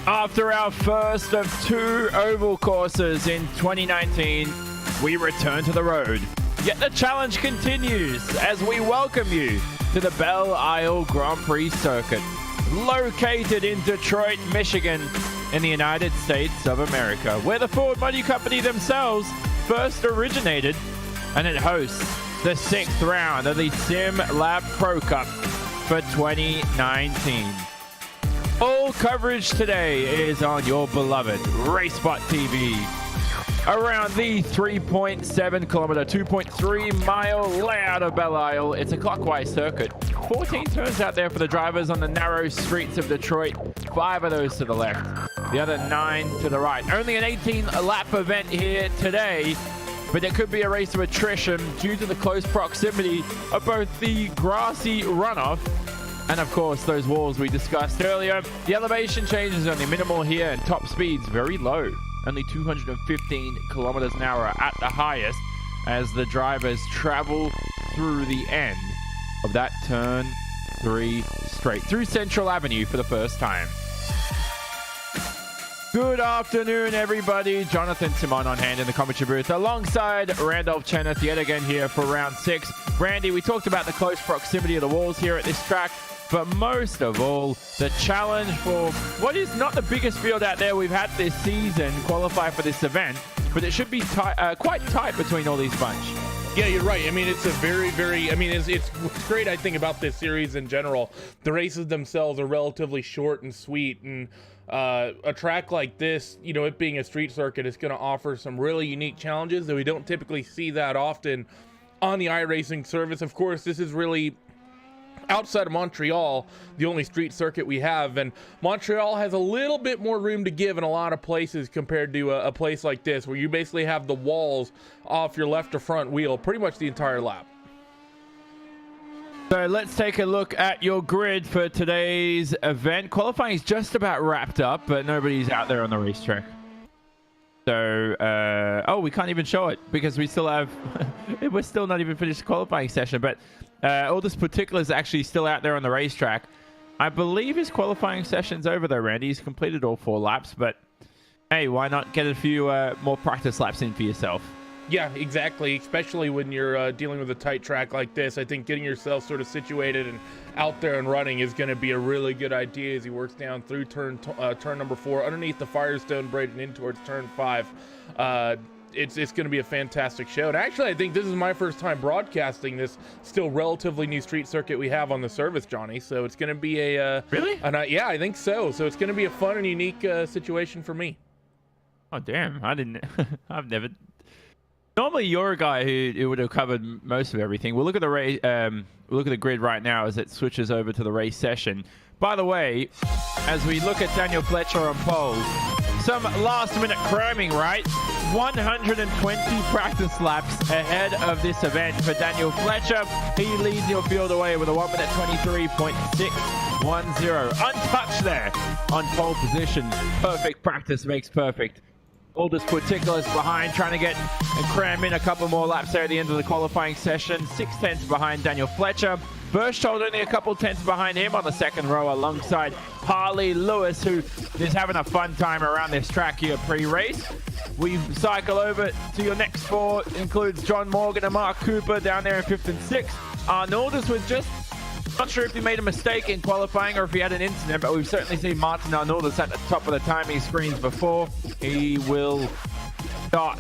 After our first of 2 oval courses in 2019, we return to the road. Yet the challenge continues as we welcome you to the Belle Grand Prix circuit, located in Detroit, Michigan, in the United States of America, where the Ford Motor Company themselves first originated, and it hosts the 6th round of the SimLab Pro Cup for 2019. All coverage today is on your beloved RaceSpotTV around the 3.7 kilometer, 2.3 mile layout of Belle Isle. It's a clockwise circuit. 14 turns out there for the drivers on the narrow streets of Detroit. 5 of those to the left, the other 9 to the right. Only an 18-lap event here today, but it could be a race of attrition due to the close proximity of both the grassy runoff and, of course, those walls we discussed earlier. The elevation changes only minimal here, and top speeds very low. Only 215 kilometers an hour at the highest as the drivers travel through the end of that turn 3 straight through Central Avenue for the first time. Good afternoon, everybody. Jonathan Simon on hand in the commentary booth alongside Randolph Cheneth yet again here for round 6. Randy, we talked about the close proximity of the walls here at this track, but most of all, the challenge for what is not the biggest field out there we've had this season qualify for this event, but it should be quite tight between all these bunch. Yeah, you're right. I mean, it's a very, I mean, it's great, I think, about this series in general. The races themselves are relatively short and sweet, and a track like this, you know, it being a street circuit, is going to offer some really unique challenges that we don't typically see that often on the iRacing service. Of course, this is really, outside of Montreal, the only street circuit we have, and Montreal has a little bit more room to give in a lot of places compared to a place like this, where you basically have the walls off your left or front wheel pretty much the entire lap. So let's take a look at your grid for today's event. Qualifying is just about wrapped up, but nobody's out there on the racetrack. So, oh, we can't even show it because we still have, we're still not even finished the qualifying session, but all this particular is actually still out there on the racetrack. I believe his qualifying session's over though, Randy. He's completed all 4 laps, but hey, why not get a few more practice laps in for yourself? Yeah, exactly. Especially when you're dealing with a tight track like this. I think getting yourself sort of situated and out there and running is going to be a really good idea as he works down through turn number 4, underneath the Firestone Bridge and in towards turn 5. It's going to be a fantastic show. And actually, I think this is my first time broadcasting this still relatively new street circuit we have on the service, Johnny. So it's going to be a really? Yeah, I think so. So it's going to be a fun and unique situation for me. Oh damn! I didn't. I've never. Normally, you're a guy who would have covered most of everything. We'll look at the race. We'll look at the grid right now as it switches over to the race session. By the way, as we look at Daniel Fletcher on pole, some last-minute cramming, right? 120 practice laps ahead of this event for Daniel Fletcher. He leads your field away with a 1 minute 23.610. Untouched there on pole position. Perfect practice makes perfect. Aldous Particulars behind, trying to get and cram in a couple more laps there at the end of the qualifying session. 6 tenths behind Daniel Fletcher. Burchtold only a couple tenths behind him on the second row alongside Harley Lewis, who is having a fun time around this track here pre-race. We cycle over to your next 4, includes John Morgan and Mark Cooper down there in 5th and 6th. Arnoldus was just not sure if he made a mistake in qualifying or if he had an incident, but we've certainly seen Martin Arnoldus at the top of the timing screens before. He will start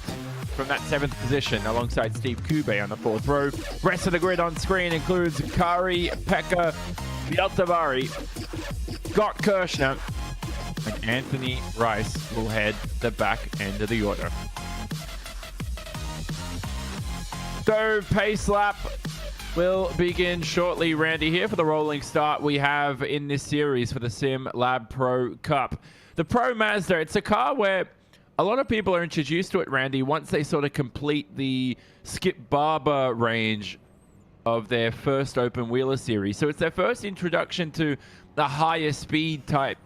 from that 7th position alongside Steve Kube on the 4th row. Rest of the grid on screen includes Kari, Pekka, Bieltavari, Scott Kirshner, and Anthony Rice will head the back end of the order. So pace lap will begin shortly, Randy, here for the rolling start we have in this series for the SimLab Pro Cup. The Pro Mazda, it's a car where a lot of people are introduced to it, Randy, once they sort of complete the Skip Barber range of their first open wheeler series. So it's their first introduction to the higher speed type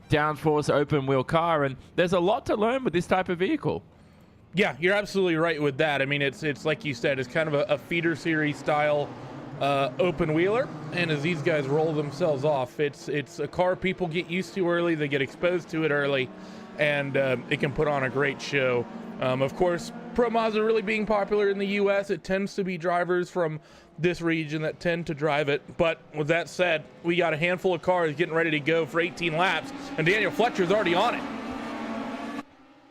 downforce open wheel car, and there's a lot to learn with this type of vehicle. Yeah, you're absolutely right with that. I mean, it's like you said, it's kind of a feeder series style open wheeler, and as these guys roll themselves off, it's a car people get used to early, they get exposed to it early, and it can put on a great show. Of course, Pro Mazda really being popular in the US, it tends to be drivers from this region that tend to drive it. But with that said, we got a handful of cars getting ready to go for 18 laps, and Daniel Fletcher's already on it.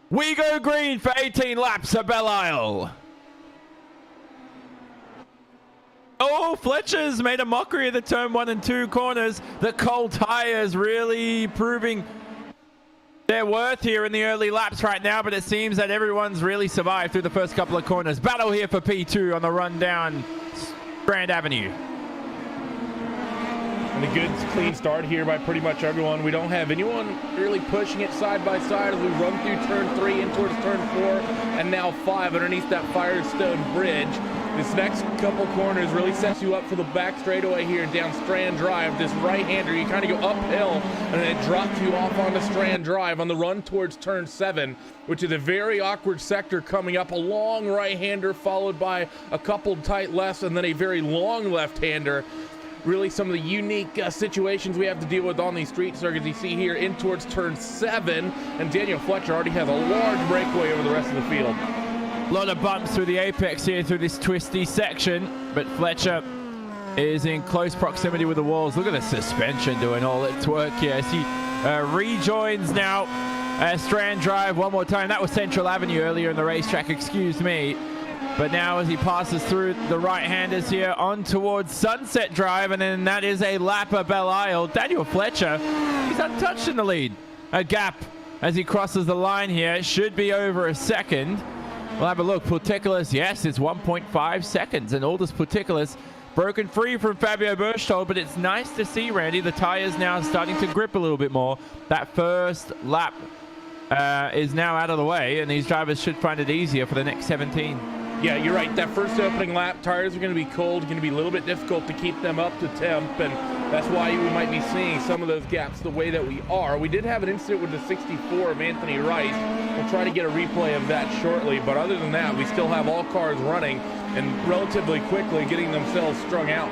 We go green for 18 laps at Belle Isle. Oh, Fletcher's made a mockery of the turn 1 and 2 corners. The cold tires really proving their worth here in the early laps right now, but it seems that everyone's really survived through the first couple of corners. Battle here for P2 on the run down Grand Avenue. And a good clean start here by pretty much everyone. We don't have anyone really pushing it side by side as we run through turn 3 in towards turn 4 and now 5 underneath that Firestone Bridge. This next couple corners really sets you up for the back straightaway here down Strand Drive. This right-hander, you kind of go uphill and then it drops you off onto Strand Drive on the run towards turn 7, which is a very awkward sector coming up. A long right-hander followed by a couple tight lefts and then a very long left-hander. Really some of the unique situations we have to deal with on these street circuits. You see here in towards turn 7, and Daniel Fletcher already has a large breakaway over the rest of the field. A lot of bumps through the apex here through this twisty section, but Fletcher is in close proximity with the walls. Look at the suspension doing all its work here. As he rejoins now Strand Drive one more time. That was Central Avenue earlier in the racetrack, excuse me. But now as he passes through the right-handers here on towards Sunset Drive, and then that is a lap of Belle Isle. Daniel Fletcher, he's untouched in the lead. A gap as he crosses the line here. It should be over a second. We'll have a look. Particulars, yes, it's 1.5 seconds. And Aldous Particulars broken free from Fabio Berchtold, but it's nice to see, Randy, the tires now starting to grip a little bit more. That first lap is now out of the way, and these drivers should find it easier for the next 17. Yeah, you're right. That first opening lap, tires are going to be cold, going to be a little bit difficult to keep them up to temp, and that's why we might be seeing some of those gaps the way that we are. We did have an incident with the 64 of Anthony Rice. We'll try to get a replay of that shortly, but other than that, we still have all cars running and relatively quickly getting themselves strung out.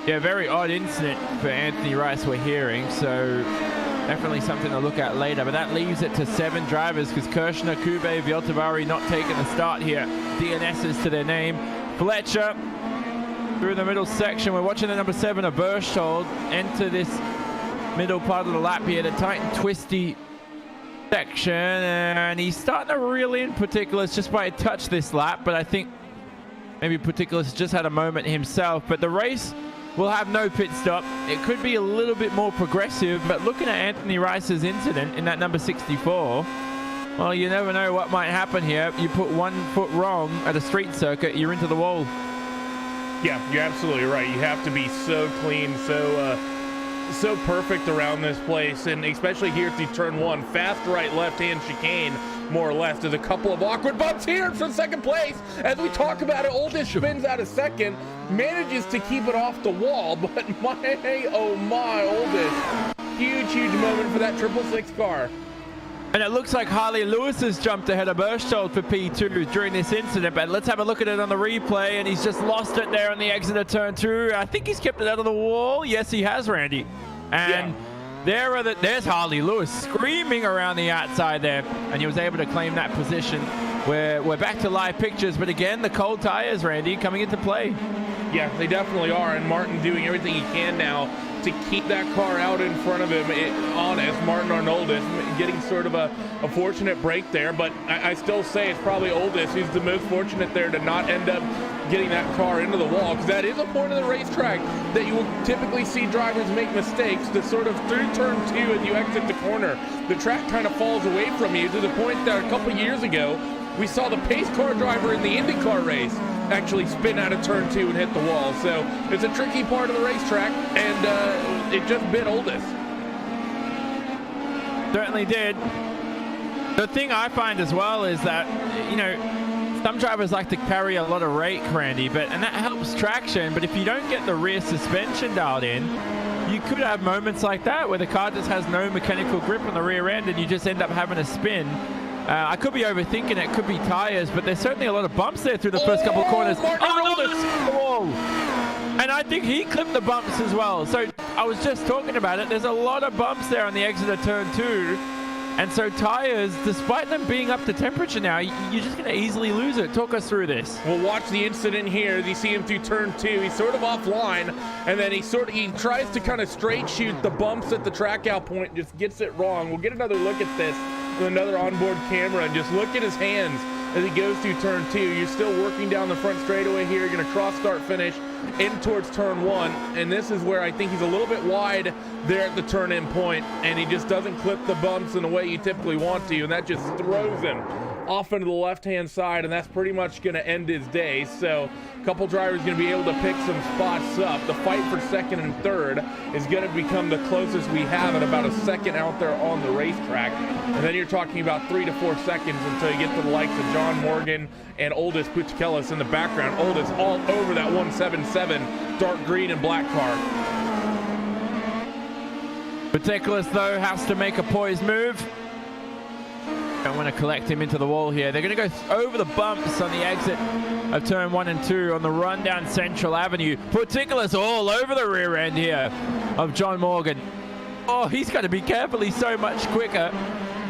Yeah, very odd incident for Anthony Rice we're hearing, so definitely something to look at later. But that leaves it to 7 drivers because Kirshner, Kube, Viotavari not taking the start here. DNSs to their name. Fletcher through the middle section. We're watching the number 7 of Berchtold enter this middle part of the lap here, the tight and twisty section, and he's starting to reel in Particulars just by a touch this lap, but I think maybe Particulars just had a moment himself. But the race will have no pit stop. It could be a little bit more progressive, but looking at Anthony Rice's incident in that number 64, well, you never know what might happen here. You put 1 foot wrong at a street circuit, you're into the wall. Yeah, you're absolutely right. You have to be so clean, so perfect around this place, and especially here through turn 1, fast right, left-hand chicane, more or less. There's a couple of awkward bumps here from second place. As we talk about it, Oldest spins out of second, manages to keep it off the wall, but my, oh my, Oldest. Huge moment for that 666 car. And it looks like Harley Lewis has jumped ahead of Berchtold for P2 during this incident, but let's have a look at it on the replay, and he's just lost it there on the exit of turn 2. I think he's kept it out of the wall. Yes, he has, Randy. And there's Harley Lewis screaming around the outside there, and he was able to claim that position. We're back to live pictures, but again, the cold tires, Randy, coming into play. Yeah, they definitely are, and Martin doing everything he can now to keep that car out in front of him. Honest, Martin Arnoldus getting sort of a fortunate break there, but I still say it's probably Oldest who's the most fortunate there to not end up getting that car into the wall, because that is a point of the racetrack that you will typically see drivers make mistakes. The sort of through turn 2 as you exit the corner, the track kind of falls away from you to the point that a couple years ago we saw the pace car driver in the IndyCar race actually spin out of turn 2 and hit the wall. So it's a tricky part of the racetrack, and it just bit Oldest. Certainly did. The thing I find as well is that, you know, some drivers like to carry a lot of rake, Randy, and that helps traction, but if you don't get the rear suspension dialed in, you could have moments like that where the car just has no mechanical grip on the rear end and you just end up having a spin. I could be overthinking it, could be tires, but there's certainly a lot of bumps there through the first couple of corners. Whoa! And I think he clipped the bumps as well. So I was just talking about it. There's a lot of bumps there on the exit of turn 2. And so tires, despite them being up to temperature now, you're just going to easily lose it. Talk us through this. Well, watch the incident here. You see him through turn 2. He's sort of offline, and then he tries to kind of straight shoot the bumps at the track out point and just gets it wrong. We'll get another look at this with another onboard camera and just look at his hands as he goes through turn 2. You're still working down the front straightaway here. You're going to cross start finish in towards turn 1, and this is where I think he's a little bit wide there at the turn in point, and he just doesn't clip the bumps in the way you typically want to, and that just throws him off into the left hand side, and that's pretty much going to end his day. So a couple drivers going to be able to pick some spots up. The fight for second and third is going to become the closest we have at about a second out there on the racetrack, and then you're talking about 3 to 4 seconds until you get to the likes of John Morgan and Oldest Puchikelis in the background. Oldest all over that 177 dark green and black car. Puchikelis, though, has to make a poised move. Don't want to collect him into the wall here. They're going to go over the bumps on the exit of turn 1 and 2 on the run down Central Avenue. Puchikelis all over the rear end here of John Morgan. Oh, he's got to be careful. He's so much quicker.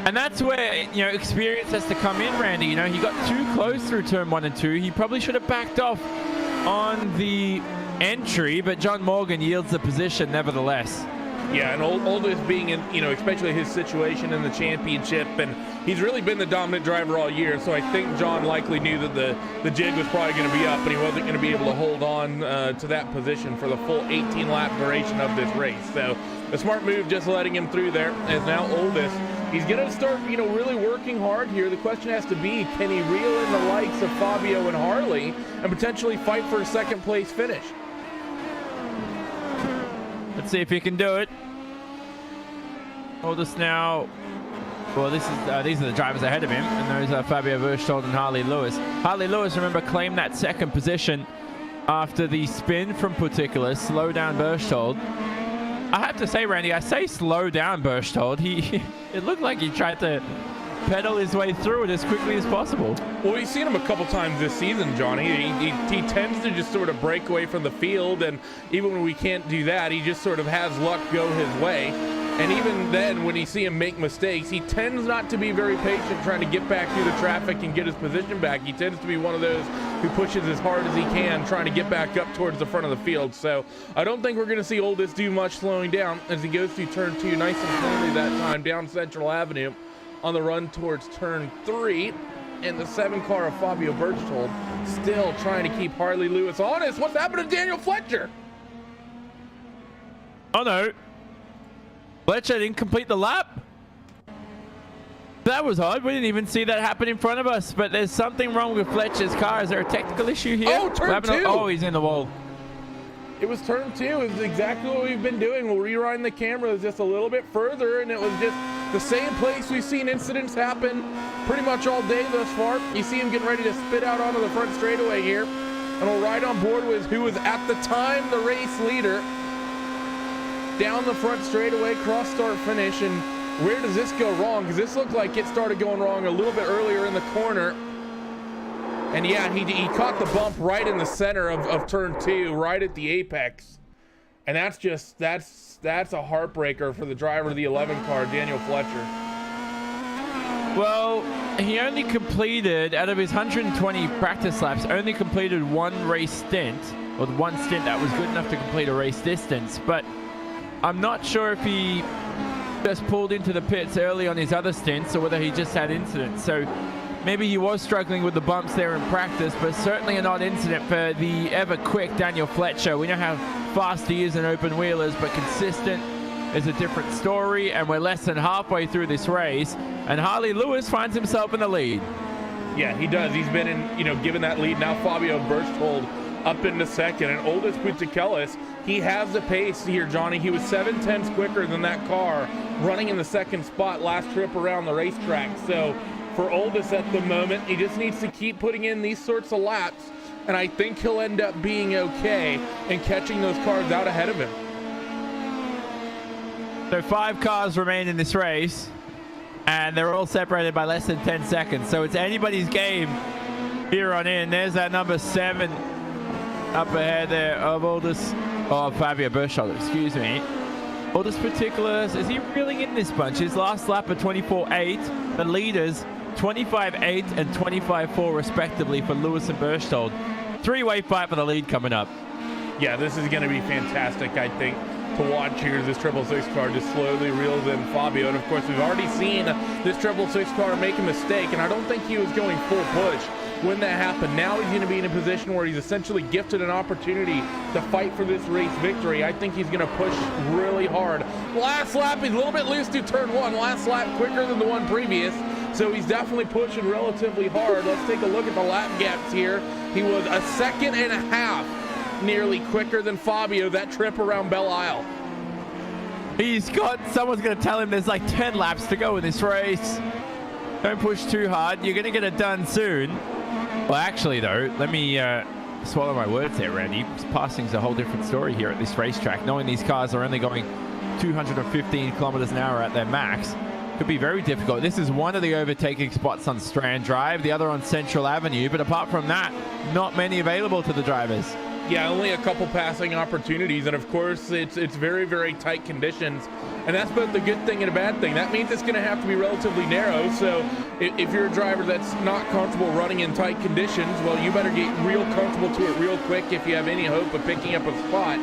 And that's where, you know, experience has to come in, Randy. You know, he got too close through turn 1 and 2. He probably should have backed off on the entry, but John Morgan yields the position nevertheless. Yeah, and Oldest being in, you know, especially his situation in the championship, and he's really been the dominant driver all year, so I think John likely knew that the jig was probably going to be up, and he wasn't going to be able to hold on to that position for the full 18-lap duration of this race. So a smart move just letting him through there, as now Oldest, he's going to start, you know, really working hard here. The question has to be, can he reel in the likes of Fabio and Harley and potentially fight for a second place finish? Let's see if he can do it. Oldest now. Well, these are the drivers ahead of him, and those are Fabio Berchtold and Harley Lewis. Harley Lewis, remember, claimed that second position after the spin from Puchikelis. Slow down Berchtold. I have to say, Randy, I say slow down Berchtold. It looked like he tried to pedal his way through it as quickly as possible. Well, we've seen him a couple times this season, Johnny. He tends to just sort of break away from the field, and even when we can't do that, he just sort of has luck go his way. And even then, when you see him make mistakes, he tends not to be very patient trying to get back through the traffic and get his position back. He tends to be one of those who pushes as hard as he can, trying to get back up towards the front of the field. So I don't think we're going to see Oldest do much slowing down as he goes through turn 2 nice and cleanly that time down Central Avenue on the run towards turn 3. And the 7 car of Fabio Berchtold still trying to keep Harley Lewis honest. What's happened to Daniel Fletcher? Oh, no. Fletcher didn't complete the lap. That was odd. We didn't even see that happen in front of us, but there's something wrong with Fletcher's car. Is there a technical issue here? Oh, turn 2. Oh, he's in the wall. It was turn 2. It was exactly what we've been doing. We'll rewind the cameras just a little bit further, and it was just the same place we've seen incidents happen pretty much all day thus far. You see him getting ready to spit out onto the front straightaway here, and we'll ride on board with who was at the time the race leader. Down the front straightaway, cross start finish, and where does this go wrong? Because this looked like it started going wrong a little bit earlier in the corner. And yeah, he caught the bump right in the center of turn 2, right at the apex. And that's a heartbreaker for the driver of the 11 car, Daniel Fletcher. Well, he only completed, out of his 120 practice laps, only completed one race stint, or the one stint that was good enough to complete a race distance. But I'm not sure if he just pulled into the pits early on his other stints or whether he just had incidents. So maybe he was struggling with the bumps there in practice, but certainly a non-incident for the ever-quick Daniel Fletcher. We know how fast he is in open wheelers, but consistent is a different story, and we're less than halfway through this race, and Harley Lewis finds himself in the lead. Yeah, he does. He's been in, you know, given that lead. Now Fabio Berchtold up into second, and Oldest Puchikelis, he has the pace here, Johnny. He was 7/10 quicker than that car running in the second spot last trip around the racetrack. So for Oldest at the moment, he just needs to keep putting in these sorts of laps, and I think he'll end up being okay and catching those cars out ahead of him. So 5 cars remain in this race. and they're all separated by less than 10 seconds. So it's anybody's game here on in. There's that number 7 up ahead there of Aldous, Fabio Berchtold, excuse me. Aldous Particulars, is he reeling in this bunch? His last lap at 24.8. The leaders 25.8 and 25.4 respectively for Lewis and Berchtold. Three-way fight for the lead coming up. Yeah, this is going to be fantastic, I think, to watch here. This 666 car just slowly reels in Fabio. And of course, we've already seen this 666 car make a mistake, and I don't think he was going full push when that happened. Now he's going to be in a position where he's essentially gifted an opportunity to fight for this race victory. I think he's going to push really hard. Last lap, he's a little bit loose to turn 1. Last lap quicker than the one previous, so he's definitely pushing relatively hard. Let's take a look at the lap gaps here. He was a second and a half nearly quicker than Fabio that trip around Belle Isle. Someone's going to tell him there's like 10 laps to go in this race. Don't push too hard. You're going to get it done soon. Well, actually, though, let me swallow my words there, Randy. Passing's a whole different story here at this racetrack. Knowing these cars are only going 215 kilometers an hour at their max could be very difficult. This is one of the overtaking spots on Strand Drive, the other on Central Avenue. But apart from that, not many available to the drivers. Yeah, only a couple passing opportunities, and of course it's very, very tight conditions, and that's both a good thing and a bad thing. That means it's going to have to be relatively narrow, so if you're a driver that's not comfortable running in tight conditions, well, you better get real comfortable to it real quick if you have any hope of picking up a spot.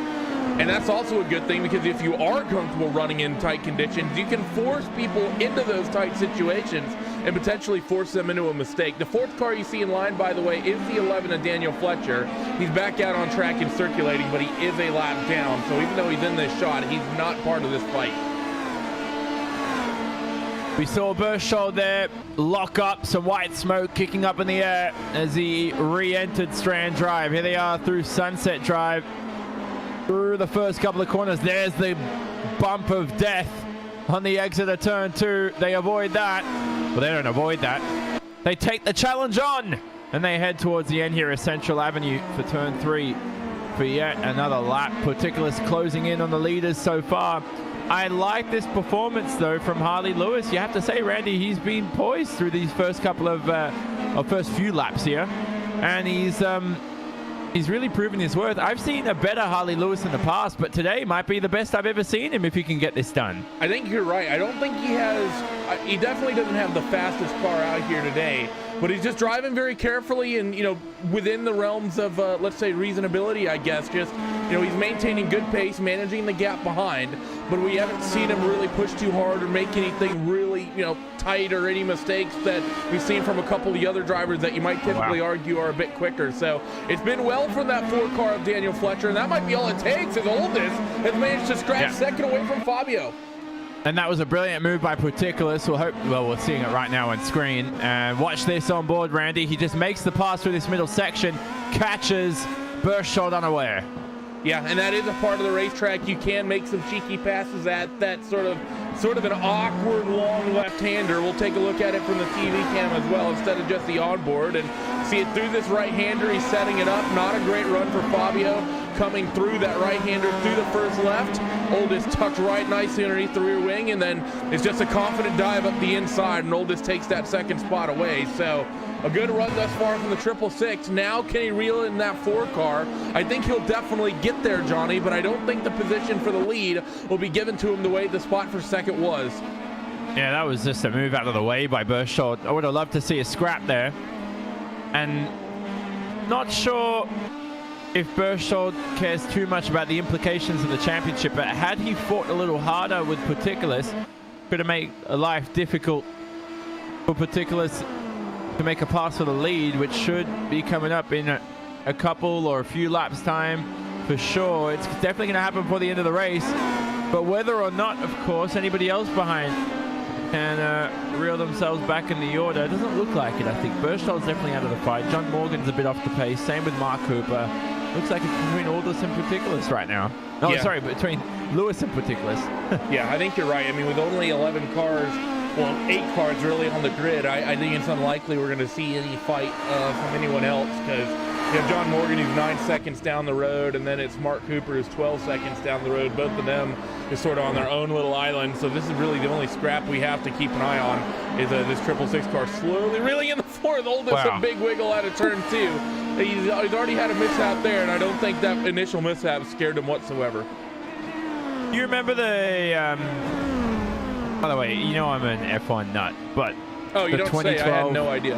And that's also a good thing, because if you are comfortable running in tight conditions, you can force people into those tight situations and potentially force them into a mistake. The 4th car you see in line, by the way, is the 11 of Daniel Fletcher. He's back out on track and circulating, but he is a lap down. So even though he's in this shot, he's not part of this fight. We saw Berchtold there lock up, some white smoke kicking up in the air as he re-entered Strand Drive. Here they are through Sunset Drive. Through the first couple of corners, there's the bump of death on the exit of turn 2. They avoid that. Well, they don't avoid that. They take the challenge on, and they head towards the end here at Central Avenue for turn 3 for yet another lap. Particulars closing in on the leaders so far. I like this performance, though, from Harley Lewis. You have to say, Randy, he's been poised through these first couple of first few laps here, and he's really proven his worth. I've seen a better Harley Lewis in the past, but today might be the best I've ever seen him if he can get this done. I think you're right. I don't think he definitely doesn't have the fastest car out here today, but he's just driving very carefully and, within the realms of, let's say, reasonability, I guess. Just, he's maintaining good pace, managing the gap behind, but we haven't seen him really push too hard or make anything really, tight or any mistakes that we've seen from a couple of the other drivers that you might typically argue are a bit quicker. So it's been well from that 4 car of Daniel Fletcher, and that might be all it takes, as Oldest has managed to scratch second away from Fabio. And that was a brilliant move by Particulars. We're seeing it right now on screen. And watch this on board, Randy. He just makes the pass through this middle section, catches Berchtold unaware. Yeah, and that is a part of the racetrack. You can make some cheeky passes at that sort of an awkward long left-hander. We'll take a look at it from the TV cam as well instead of just the onboard, and see it through this right-hander. He's setting it up. Not a great run for Fabio coming through that right-hander through the first left. Oldest tucked right nicely underneath the rear wing, and then it's just a confident dive up the inside, and Oldest takes that second spot away. So a good run thus far from the 666. Now can he reel in that 4 car? I think he'll definitely get there, Johnny, but I don't think the position for the lead will be given to him the way the spot for second was. Yeah, that was just a move out of the way by Berchtold. I would have loved to see a scrap there. And not sure if Berchtold cares too much about the implications of the championship, but had he fought a little harder with Particulars, could have made life difficult for Particulars to make a pass for the lead, which should be coming up in a couple or a few laps time for sure. It's definitely going to happen before the end of the race, but whether or not, of course, anybody else behind can reel themselves back in the order, it doesn't look like it. I think Berchtold's definitely out of the fight. John Morgan's a bit off the pace, same with Mark Cooper. Looks like it's between Aldous and Particulars right now. No, sorry, between Lewis and Particulars. Yeah, I think you're right. I mean, with only 11 cars, well, 8 cars really on the grid, I think it's unlikely we're going to see any fight from anyone else, because You have John Morgan, who's 9 seconds down the road, and then it's Mark Cooper, who's 12 seconds down the road. Both of them is sort of on their own little island. So this is really the only scrap we have to keep an eye on is this 666 car slowly reeling in the fourth. Oldest a big wiggle out of turn 2. He's already had a mishap there, and I don't think that initial mishap scared him whatsoever. You remember the, by the way, you know I'm an F1 nut, but oh, you don't say. I had no idea.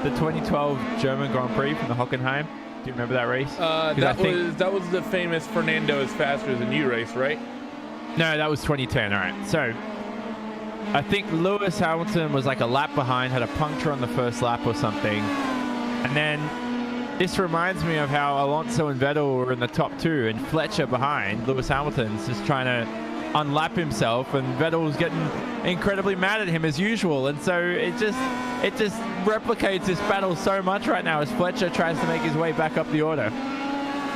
The 2012 German Grand Prix from the Hockenheim. Do you remember that race? That was the famous Fernando is faster than you race, right? No, that was 2010. All right. So I think Lewis Hamilton was like a lap behind, had a puncture on the first lap or something. And then this reminds me of how Alonso and Vettel were in the top 2 and Fletcher behind. Lewis Hamilton's just trying to unlap himself, and Vettel was getting incredibly mad at him as usual. And so it just replicates this battle so much right now as Fletcher tries to make his way back up the order.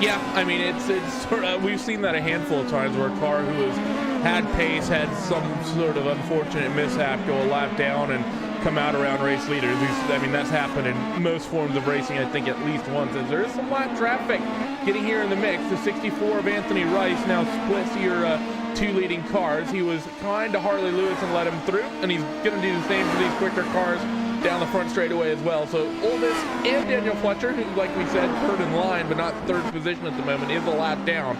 Yeah, I mean, it's sort of, we've seen that a handful of times where a car who has had pace, had some sort of unfortunate mishap, go a lap down and come out around race leaders. I mean, that's happened in most forms of racing, I think, at least once. As there is some lap traffic getting here in the mix. The 64 of Anthony Rice now splits your 2 leading cars. He was kind to Harley Lewis and let him through, and he's going to do the same for these quicker cars down the front straightaway as well. So Oldest and Daniel Fletcher, who, like we said, third in line, but not third position at the moment, is a lap down.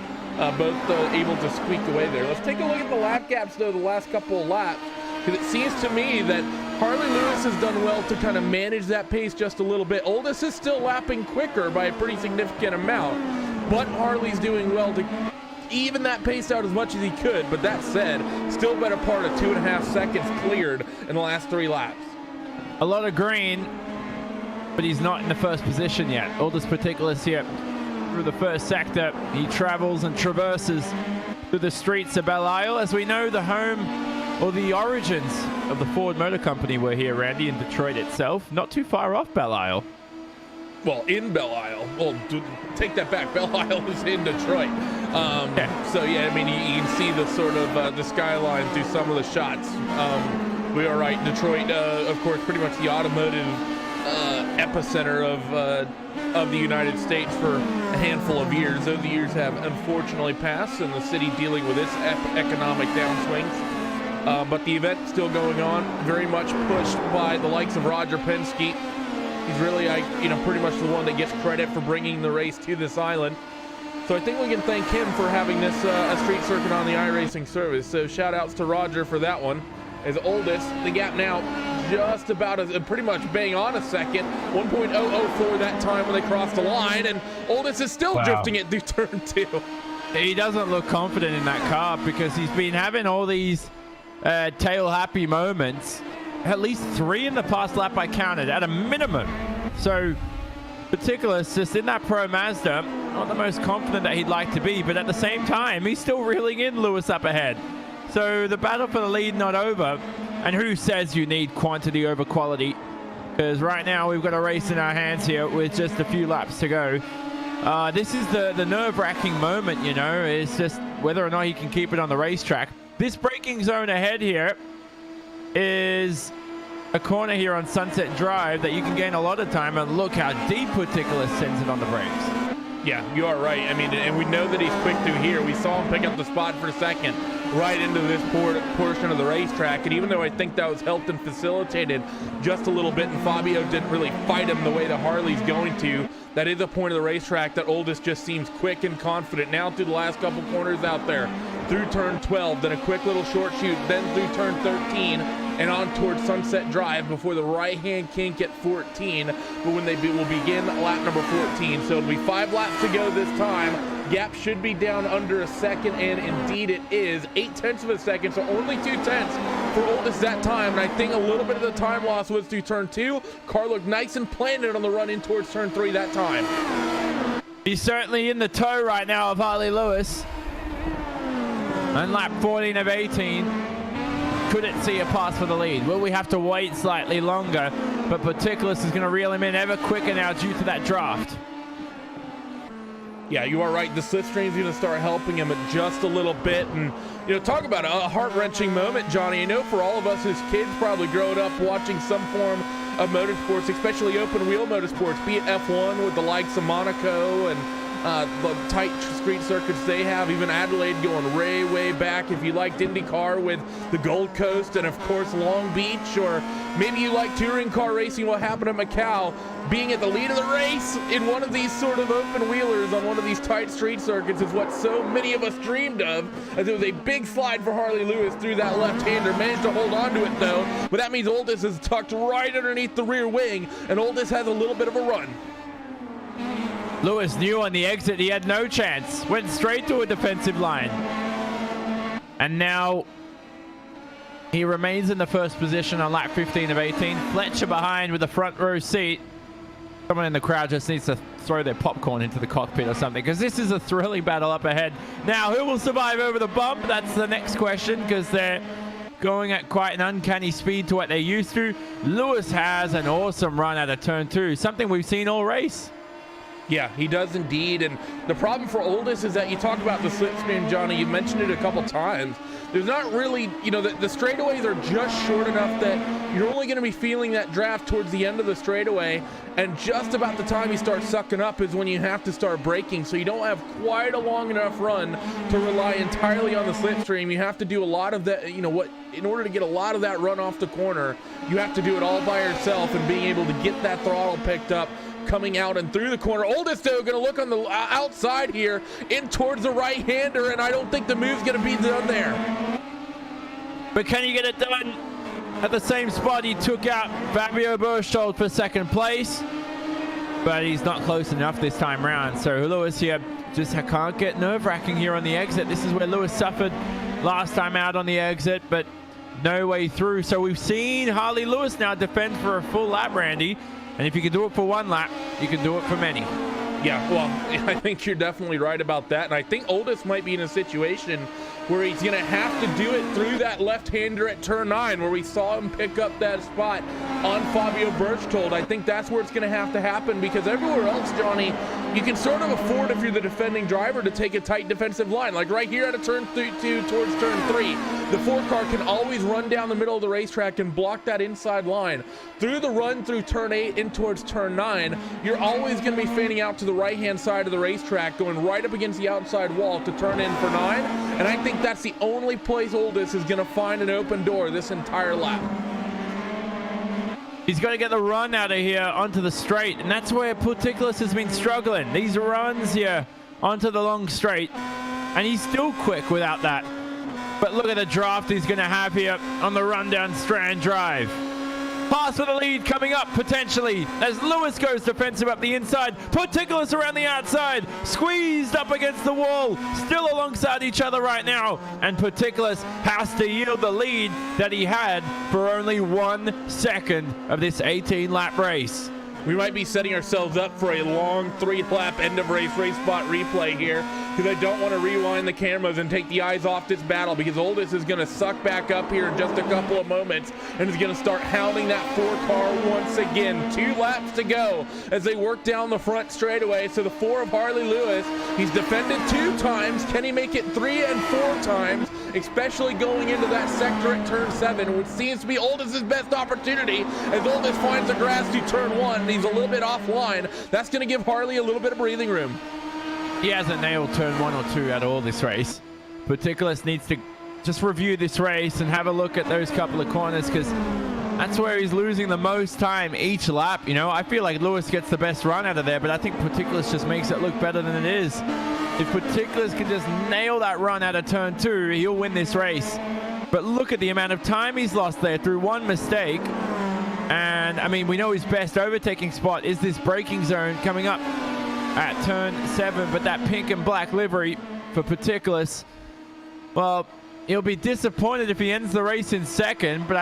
Both able to squeak away there. Let's take a look at the lap gaps, though, the last couple of laps, because it seems to me that Harley Lewis has done well to kind of manage that pace just a little bit. Oldest is still lapping quicker by a pretty significant amount, but Harley's doing well to even that pace out as much as he could. But that said, still better part of 2.5 seconds cleared in the last 3 laps. A lot of green, but he's not in the first position yet. Oldest Particulars here through the first sector. He travels and traverses through the streets of Belle Isle. As we know, the home or the origins of the Ford Motor Company were here, Randy, in Detroit itself. Not too far off Belle Isle. Well, in Belle Isle. Well, take that back. Belle Isle is in Detroit. So, yeah, I mean, you can see the sort of the skyline through some of the shots. We are right. Detroit, of course, pretty much the automotive epicenter of the United States for a handful of years. Those years have unfortunately passed, and the city dealing with its economic downswings. But the event still going on, very much pushed by the likes of Roger Penske. He's really, pretty much the one that gets credit for bringing the race to this island. So I think we can thank him for having this a street circuit on the iRacing service. So shout outs to Roger for that one. As Oldest, the gap now just about pretty much bang on a second. 1.004 that time when they crossed the line, and Oldest is still drifting it through turn 2. He doesn't look confident in that car because he's been having all these tail happy moments. At least 3 in the past lap I counted at a minimum. So Particulars just in that Pro Mazda, not the most confident that he'd like to be, but at the same time he's still reeling in Lewis up ahead. So the battle for the lead not over, and who says you need quantity over quality? Because right now we've got a race in our hands here with just a few laps to go. This is the nerve-wracking moment, it's just whether or not he can keep it on the racetrack. This braking zone ahead here is a corner here on Sunset Drive that you can gain a lot of time, and look how deep Particulars sends it on the brakes. Yeah, you are right. I mean, and we know that he's quick through here. We saw him pick up the spot for a second right into this portion of the racetrack, and even though I think that was helped and facilitated just a little bit, and Fabio didn't really fight him the way that Harley's going to, that is a point of the racetrack that Oldest just seems quick and confident now through the last couple corners out there, through turn 12, then a quick little short shoot, then through turn 13, and on towards Sunset Drive before the right-hand kink at 14, but when they will begin lap number 14. So it'll be 5 laps to go this time. Gap should be down under a second, and indeed it is. 0.8 of a second, so only 0.2 for Oldest that time, and I think a little bit of the time loss was through turn 2. Car looked nice and planted on the run in towards turn 3 that time. He's certainly in the toe right now of Harley Lewis. On lap 14 of 18. Couldn't see a pass for the lead. Will we have to wait slightly longer? But Particulars is going to reel him in ever quicker now due to that draft. Yeah, you are right. The slipstream's going to start helping him just a little bit. And, talk about a heart-wrenching moment, Johnny. I know for all of us as kids probably growing up watching some form of motorsports, especially open-wheel motorsports, be it F1 with the likes of Monaco and the tight street circuits they have, even Adelaide going way back. If you liked IndyCar with the Gold Coast and, of course, Long Beach, or maybe you like touring car racing, what happened at Macau, being at the lead of the race in one of these sort of open wheelers on one of these tight street circuits is what so many of us dreamed of, as it was a big slide for Harley Lewis through that left-hander. Managed to hold on to it, though, but that means Oldis is tucked right underneath the rear wing, and Oldis has a little bit of a run. Lewis knew on the exit he had no chance. Went straight to a defensive line. And now he remains in the first position on lap 15 of 18. Fletcher behind with the front row seat. Someone in the crowd just needs to throw their popcorn into the cockpit or something, because this is a thrilling battle up ahead. Now, who will survive over the bump? That's the next question, because they're going at quite an uncanny speed to what they're used to. Lewis has an awesome run out of turn 2, something we've seen all race. Yeah, he does indeed. And the problem for Oldis is that you talk about the slipstream, Johnny. You mentioned it a couple times. There's not really, the straightaways are just short enough that you're only going to be feeling that draft towards the end of the straightaway. And just about the time you start sucking up is when you have to start braking. So you don't have quite a long enough run to rely entirely on the slipstream. You have to do a lot of that, in order to get a lot of that run off the corner, you have to do it all by yourself, and being able to get that throttle picked up coming out and through the corner. Oldis, though, going to look on the outside here in towards the right-hander, and I don't think the move's going to be done there. But can he get it done at the same spot he took out Fabio Berchtold for second place? But he's not close enough this time round. So Lewis here just can't get nerve-wracking here on the exit. This is where Lewis suffered last time out on the exit, but no way through. So we've seen Harley Lewis now defend for a full lap, Randy. And if you can do it for one lap, you can do it for many. Yeah, well, I think you're definitely right about that. And I think Oldis might be in a situation where he's going to have to do it through that left-hander at turn 9, where we saw him pick up that spot on Fabio Berchtold. I think that's where it's going to have to happen, because everywhere else, Johnny, you can sort of afford, if you're the defending driver, to take a tight defensive line. Like right here at a turn 2 towards turn 3, the 4-car can always run down the middle of the racetrack and block that inside line. Through the run through turn 8 in towards turn 9, you're always going to be fanning out to the right-hand side of the racetrack, going right up against the outside wall to turn in for 9. And I think that's the only place Oldis is going to find an open door this entire lap. He's got to get the run out of here onto the straight, and that's where Putiklis has been struggling. These runs here onto the long straight, and he's still quick without that. But look at the draft he's going to have here on the run down Strand Drive. Pass for the lead coming up potentially as Lewis goes defensive up the inside. Putiklis around the outside, squeezed up against the wall, still alongside each other right now. And Putiklis has to yield the lead that he had for only 1 second of this 18-lap race. We might be setting ourselves up for a long 3-lap end of race spot replay here, because I don't want to rewind the cameras and take the eyes off this battle, because Oldis is going to suck back up here in just a couple of moments and is going to start hounding that 4-car once again. 2 laps to go as they work down the front straightaway. So the 4 of Harley Lewis, he's defended 2 times. Can he make it 3 and 4 times, especially going into that sector at turn 7, which seems to be Oldis' best opportunity, as Oldis finds the grass to turn 1 and he's a little bit offline. That's going to give Harley a little bit of breathing room. He hasn't nailed turn 1 or 2 at all this race. Putiklis needs to just review this race and have a look at those couple of corners, because that's where he's losing the most time each lap. I feel like Lewis gets the best run out of there, but I think Putiklis just makes it look better than it is. If Putiklis can just nail that run out of turn 2, he'll win this race. But look at the amount of time he's lost there through one mistake. And I mean, we know his best overtaking spot is this braking zone coming up at turn 7, but that pink and black livery for Putiklis, well, he'll be disappointed if he ends the race in second, but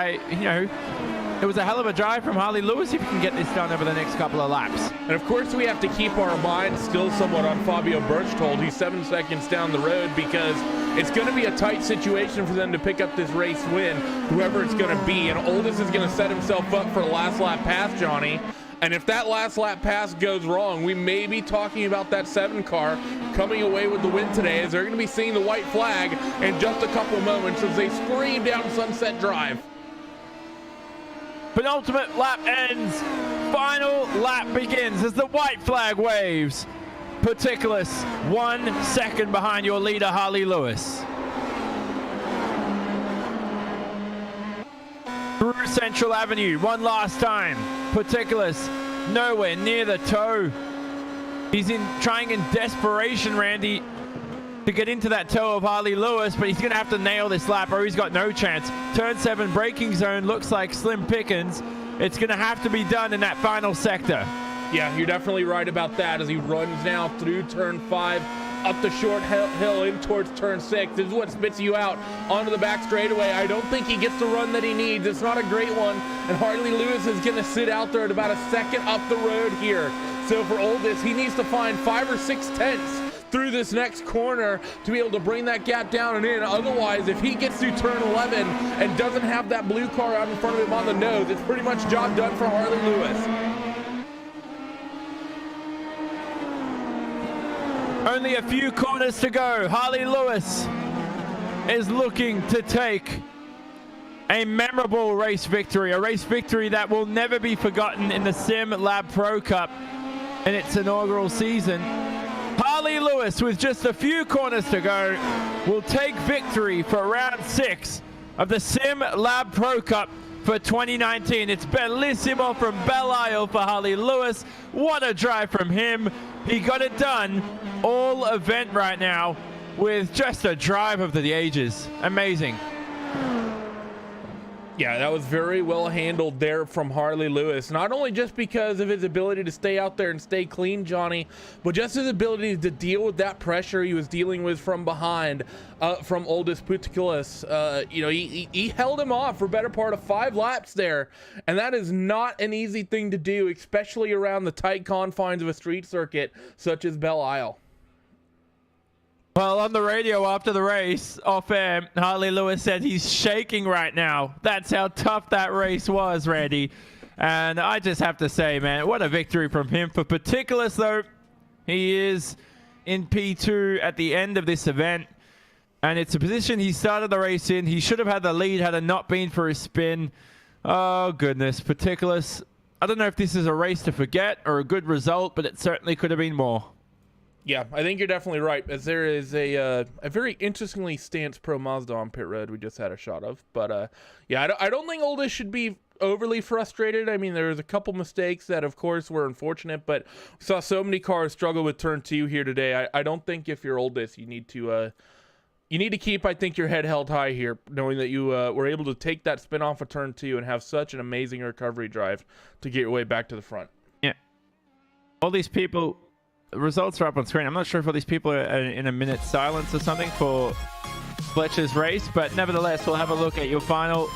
it was a hell of a drive from Harley Lewis if he can get this done over the next couple of laps. And of course we have to keep our mind still somewhat on Fabio Berchtold. He's 7 seconds down the road, because it's going to be a tight situation for them to pick up this race win, whoever it's going to be. And Oldis is going to set himself up for a last lap pass, Johnny. And if that last lap pass goes wrong, we may be talking about that 7 car coming away with the win today, as they're going to be seeing the white flag in just a couple moments as they scream down Sunset Drive. Penultimate lap ends. Final lap begins as the white flag waves. Particulous 1 second behind your leader, Harley Lewis. Through Central Avenue, one last time. Particulous nowhere near the toe. He's trying in desperation, Randy, to get into that toe of Harley Lewis, but he's going to have to nail this lap or he's got no chance. Turn 7 braking zone looks like slim pickings. It's going to have to be done in that final sector. Yeah, you're definitely right about that as he runs now through turn 5, up the short hill in towards turn 6. This is what spits you out onto the back straightaway. I don't think he gets the run that he needs. It's not a great one, and Harley Lewis is going to sit out there at about a second up the road here. So for Oldest, he needs to find 5 or 6 tenths through this next corner to be able to bring that gap down and in. Otherwise, if he gets through turn 11 and doesn't have that blue car out in front of him on the nose, it's pretty much job done for Harley Lewis. Only a few corners to go. Harley Lewis is looking to take a memorable race victory, a race victory that will never be forgotten in the SimLab Pro Cup in its inaugural season. Harley Lewis, with just a few corners to go, will take victory for round 6 of the SimLab Pro Cup for 2019. It's bellissimo from Belle for Harley Lewis. What a drive from him. He got it done all event right now with just a drive of the ages. Amazing. Yeah, that was very well handled there from Harley Lewis. Not only just because of his ability to stay out there and stay clean, Johnny, but just his ability to deal with that pressure he was dealing with from behind, from Oldest Particulous. You know, he held him off for a better part of 5 laps there, and that is not an easy thing to do, especially around the tight confines of a street circuit such as Belle Isle. Well, on the radio after the race, off air, Harley Lewis said he's shaking right now. That's how tough that race was, Randy. And I just have to say, man, what a victory from him. For Particulous, though, he is in P2 at the end of this event. And it's a position he started the race in. He should have had the lead had it not been for his spin. Oh, goodness. Particulous, I don't know if this is a race to forget or a good result, but it certainly could have been more. Yeah, I think you're definitely right, as there is a very interestingly stanced Pro Mazda on pit road we just had a shot of. But yeah, I don't think Oldest should be overly frustrated. I mean, there was a couple mistakes that, of course, were unfortunate, but we saw so many cars struggle with turn 2 here today. I don't think if you're Oldest, you need to keep, I think, your head held high here, knowing that you were able to take that spin off of turn 2 and have such an amazing recovery drive to get your way back to the front. Yeah. All these people... The results are up on screen. I'm not sure if all these people are in a minute silence or something for Fletcher's race, but nevertheless, we'll have a look at your final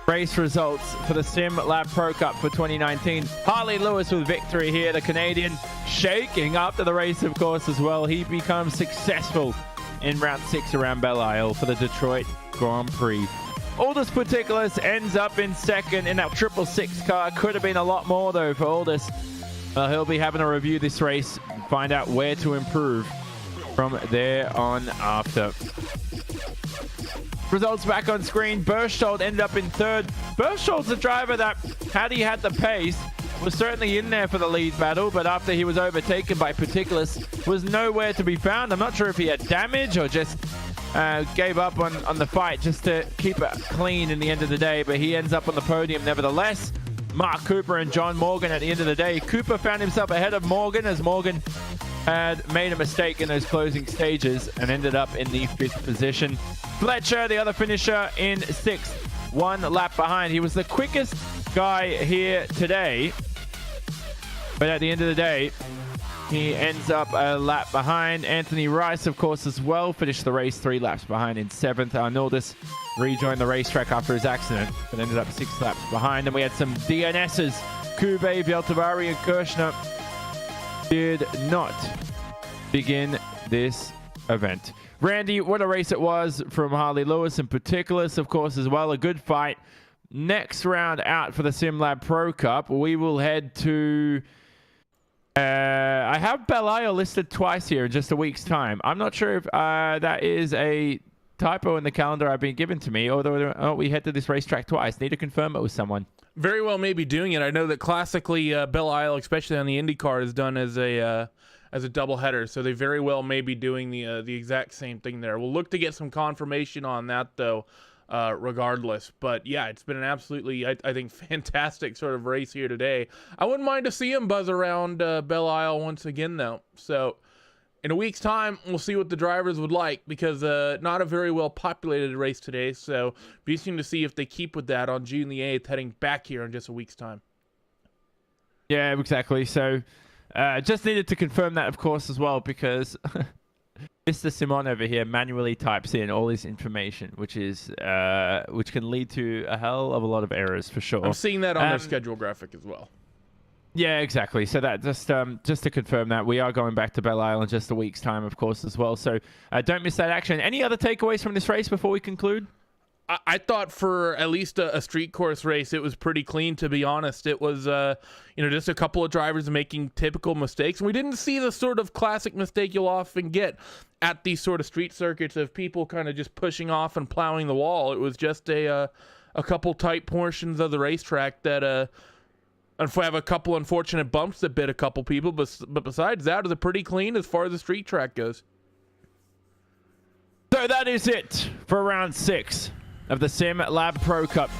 race results for the SimLab Pro Cup for 2019. Harley Lewis with victory here. The Canadian shaking after the race, of course, as well. He becomes successful in round 6 around Belle Isle for the Detroit Grand Prix. Oldest Particulous ends up in second in that 666 car. Could have been a lot more, though, for Oldest. He'll be having a review this race and find out where to improve from there on after. Results back on screen. Berchtold ended up in third. Berchtold's a driver that, had he had the pace, was certainly in there for the lead battle, but after he was overtaken by Particulous, was nowhere to be found. I'm not sure if he had damage or just gave up on the fight just to keep it clean in the end of the day, but he ends up on the podium nevertheless. Mark Cooper and John Morgan at the end of the day. Cooper found himself ahead of Morgan as Morgan had made a mistake in those closing stages and ended up in the 5th position. Fletcher, the other finisher, in 6th, 1 lap behind. He was the quickest guy here today, but at the end of the day, he ends up a lap behind. Anthony Rice, of course, as well, finished the race 3 laps behind in 7th. Arnoldus rejoined the racetrack after his accident, but ended up 6 laps behind. And we had some DNSs. Kube, Bieltavari, and Kirshner did not begin this event. Randy, what a race it was from Harley Lewis and Particulous, of course, as well. A good fight. next round out for the SimLab Pro Cup, we will head to... I have Belle listed twice here in just a week's time. I'm not sure if that is a typo in the calendar I've been given to me, although we head to this racetrack twice. Need to confirm it with someone. Very well may be doing it. I know that classically Belle Isle, especially on the IndyCar, is done as a double header, so they very well may be doing the exact same thing there. We'll look to get some confirmation on that, though, regardless. But yeah, it's been an absolutely, I think, fantastic sort of race here today. I wouldn't mind to see him buzz around Belle Isle once again, though. So in a week's time, we'll see what the drivers would like, because not a very well populated race today. So be interesting to see if they keep with that on June the 8th, heading back here in just a week's time. Yeah, exactly. So just needed to confirm that, of course, as well, because Mr. Simon over here manually types in all his information, which can lead to a hell of a lot of errors for sure. I'm seeing that on their schedule graphic as well. Yeah, exactly. So that just to confirm that we are going back to Belle Isle in just a week's time, of course, as well. So don't miss that action. Any other takeaways from this race before we conclude? I thought for at least a street course race, it was pretty clean, to be honest. It was, just a couple of drivers making typical mistakes. And we didn't see the sort of classic mistake you'll often get at these sort of street circuits of people kind of just pushing off and plowing the wall. It was just a couple tight portions of the racetrack that have a couple unfortunate bumps that bit a couple people. But besides that, it was pretty clean as far as the street track goes. So that is it for round 6 of the SimLab Pro Cup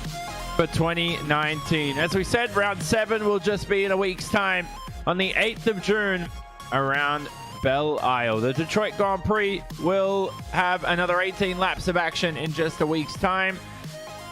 for 2019. As we said, round 7 will just be in a week's time on the 8th of June around Belle Isle. The Detroit Grand Prix will have another 18 laps of action in just a week's time.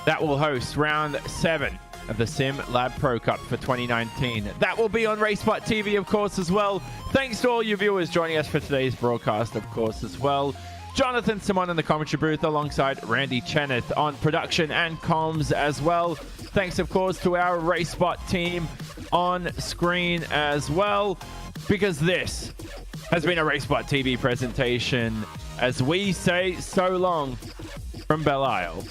That will host round 7 of the SimLab Pro Cup for 2019. That will be on RaceSpotTV, of course, as well. Thanks to all you viewers joining us for today's broadcast, of course, as well. Jonathan Simon in the commentary booth alongside Randy Cheneth on production and comms as well. Thanks, of course, to our RaceSpot team on screen as well, because this has been a RaceSpot TV presentation as we say so long from Belle Isle.